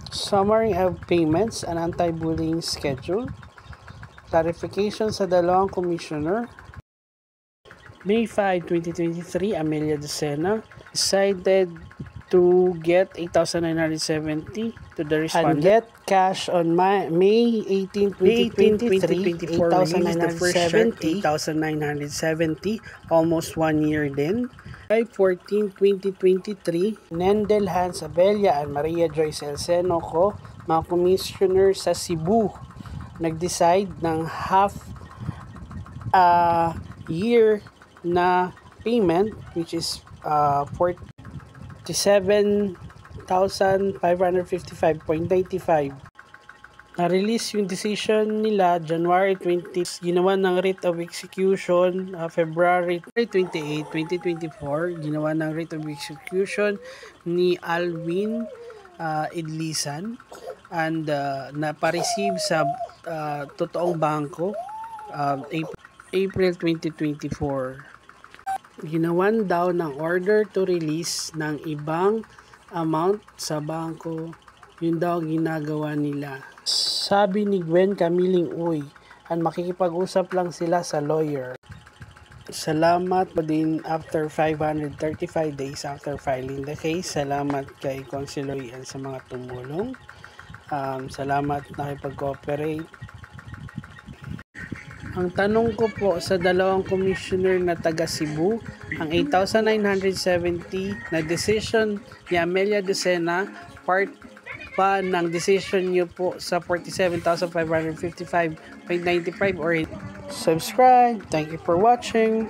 Summary of payments and anti-bullying schedule. Clarification sa dalawang commissioner. May 5, 2023, Amelia Docena decided to get 8,970 to the respondent. And get cash on May 18, 2023, 8,970, almost 1 year din. July 14, 2023, Nendel Hans Abella and Maria Joyce Elseno ko, mga commissioner sa Cebu, nag-decide ng half year na payment, which is 47,555.95. Na-release yung decision nila January 20, ginawa ng writ of execution February 28, 2024, ginawa ng writ of execution ni Alvin Idlisan and na-receive sa totoong bangko April 2024. Ginawan daw ng order to release ng ibang amount sa bangko. Yun daw ginagawa nila. Sabi ni Gwen Camiling Uy, at makikipag-usap lang sila sa lawyer. Salamat po din after 535 days after filing the case. Salamat kay Consular Ian sa mga tumulong. Salamat na nakipag-cooperate. Ang tanong ko po sa dalawang commissioner na taga Cebu, ang 8,970 na decision ni Amelia Docena, part pa ng decision nyo po sa 47,555.95 or subscribe. Thank you for watching.